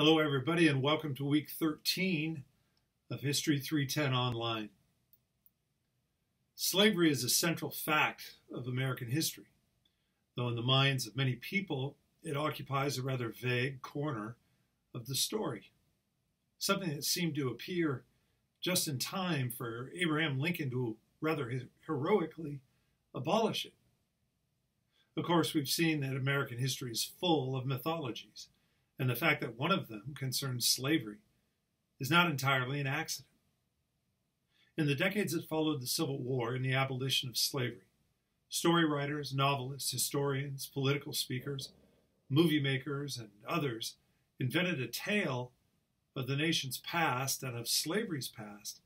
Hello, everybody, and welcome to week 13 of History 310 Online. Slavery is a central fact of American history, though in the minds of many people, it occupies a rather vague corner of the story, something that seemed to appear just in time for Abraham Lincoln to rather heroically abolish it. Of course, we've seen that American history is full of mythologies, and the fact that one of them concerns slavery is not entirely an accident. In the decades that followed the Civil War and the abolition of slavery, story writers, novelists, historians, political speakers, movie makers, and others invented a tale of the nation's past and of slavery's past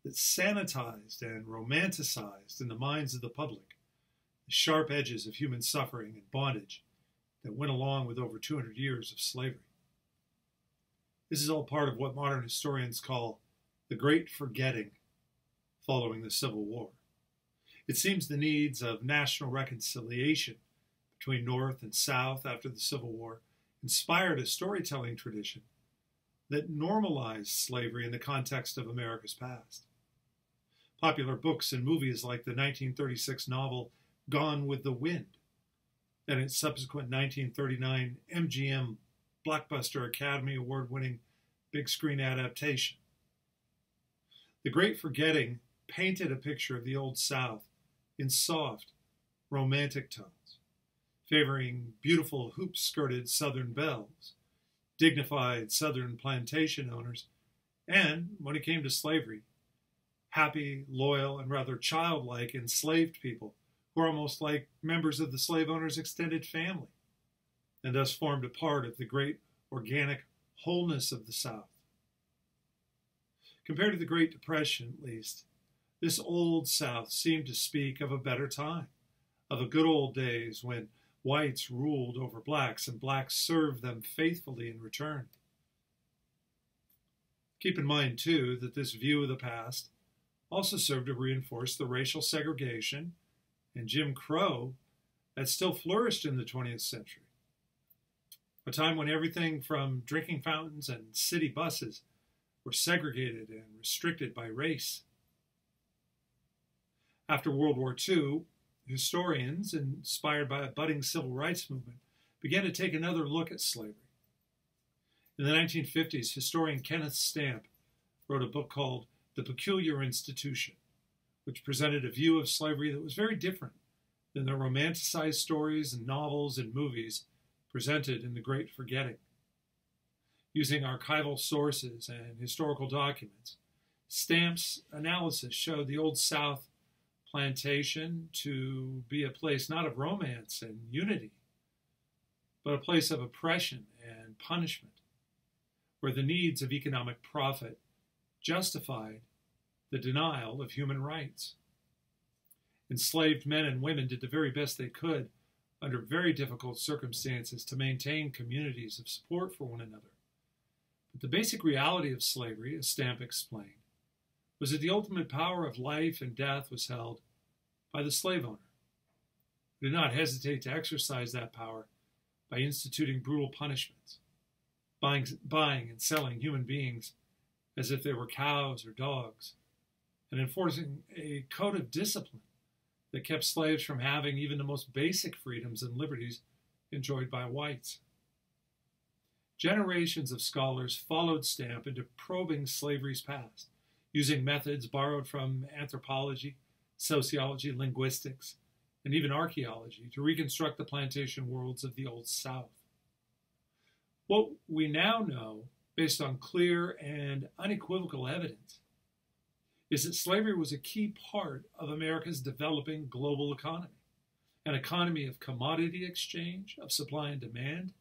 that sanitized and romanticized in the minds of the public the sharp edges of human suffering and bondage that went along with over 200 years of slavery. This is all part of what modern historians call the Great Forgetting following the Civil War. It seems the needs of national reconciliation between North and South after the Civil War inspired a storytelling tradition that normalized slavery in the context of America's past. Popular books and movies like the 1936 novel Gone with the Wind and its subsequent 1939 MGM blockbuster Academy Award-winning big screen adaptation. The Great Forgetting painted a picture of the Old South in soft, romantic tones, favoring beautiful hoop-skirted Southern belles, dignified Southern plantation owners, and, when it came to slavery, happy, loyal, and rather childlike enslaved people who are almost like members of the slave owner's extended family, and thus formed a part of the great organic wholeness of the South. Compared to the Great Depression, at least, this Old South seemed to speak of a better time, of the good old days when whites ruled over blacks and blacks served them faithfully in return. Keep in mind, too, that this view of the past also served to reinforce the racial segregation and Jim Crow that still flourished in the 20th century, a time when everything from drinking fountains and city buses were segregated and restricted by race. After World War II, historians, inspired by a budding civil rights movement, began to take another look at slavery. In the 1950s, historian Kenneth Stamp wrote a book called The Peculiar Institution, which presented a view of slavery that was very different than the romanticized stories and novels and movies presented in The Great Forgetting. Using archival sources and historical documents, Stamp's analysis showed the Old South plantation to be a place not of romance and unity, but a place of oppression and punishment, where the needs of economic profit justified the denial of human rights. Enslaved men and women did the very best they could under very difficult circumstances to maintain communities of support for one another. But the basic reality of slavery, as Stamp explained, was that the ultimate power of life and death was held by the slave owner, who did not hesitate to exercise that power by instituting brutal punishments, buying and selling human beings as if they were cows or dogs, and enforcing a code of discipline that kept slaves from having even the most basic freedoms and liberties enjoyed by whites. Generations of scholars followed Stamp into probing slavery's past, using methods borrowed from anthropology, sociology, linguistics, and even archaeology to reconstruct the plantation worlds of the Old South. What we now know, based on clear and unequivocal evidence, is that slavery was a key part of America's developing global economy, an economy of commodity exchange, of supply and demand,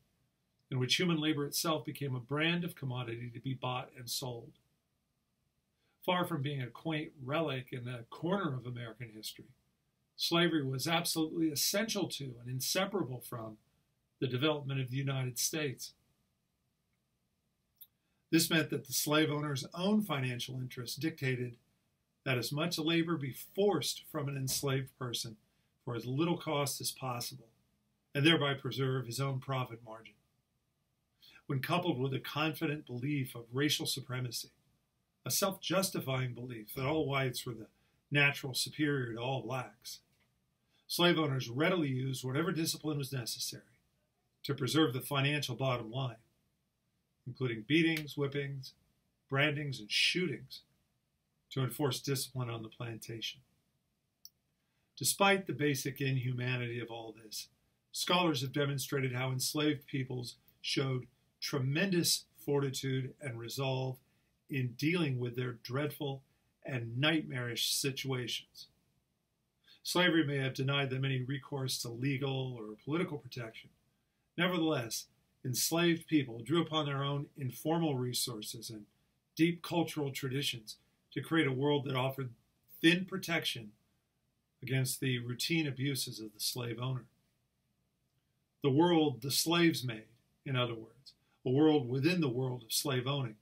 in which human labor itself became a brand of commodity to be bought and sold. Far from being a quaint relic in the corner of American history, slavery was absolutely essential to and inseparable from the development of the United States. This meant that the slave owner's own financial interests dictated that as much labor be forced from an enslaved person for as little cost as possible, and thereby preserve his own profit margin. when coupled with a confident belief of racial supremacy, a self-justifying belief that all whites were the natural superior to all blacks. Slave owners readily used whatever discipline was necessary to preserve the financial bottom line, including beatings, whippings, brandings, and shootings to enforce discipline on the plantation. Despite the basic inhumanity of all this, scholars have demonstrated how enslaved peoples showed tremendous fortitude and resolve in dealing with their dreadful and nightmarish situations. Slavery may have denied them any recourse to legal or political protection. Nevertheless, enslaved people drew upon their own informal resources and deep cultural traditions to create a world that offered thin protection against the routine abuses of the slave owner. The world the slaves made, in other words, a world within the world of slave owning,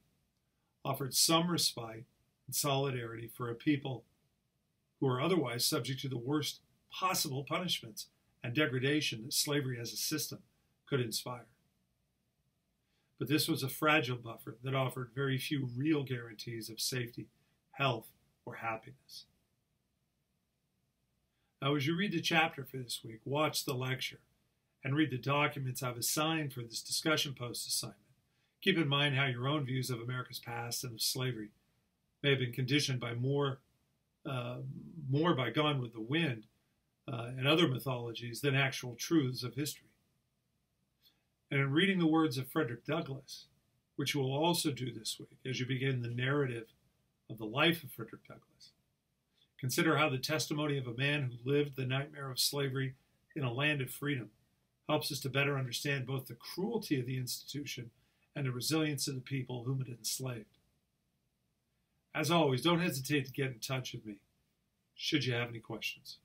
offered some respite and solidarity for a people who are otherwise subject to the worst possible punishments and degradation that slavery as a system could inspire. But this was a fragile buffer that offered very few real guarantees of safety, health, or happiness. Now, as you read the chapter for this week, watch the lecture, and read the documents I've assigned for this discussion post assignment. Keep in mind how your own views of America's past and of slavery may have been conditioned by more by Gone with the Wind and other mythologies than actual truths of history. And in reading the words of Frederick Douglass, which you will also do this week as you begin the narrative of the life of Frederick Douglass, consider how the testimony of a man who lived the nightmare of slavery in a land of freedom helps us to better understand both the cruelty of the institution and the resilience of the people whom it enslaved. As always, don't hesitate to get in touch with me should you have any questions.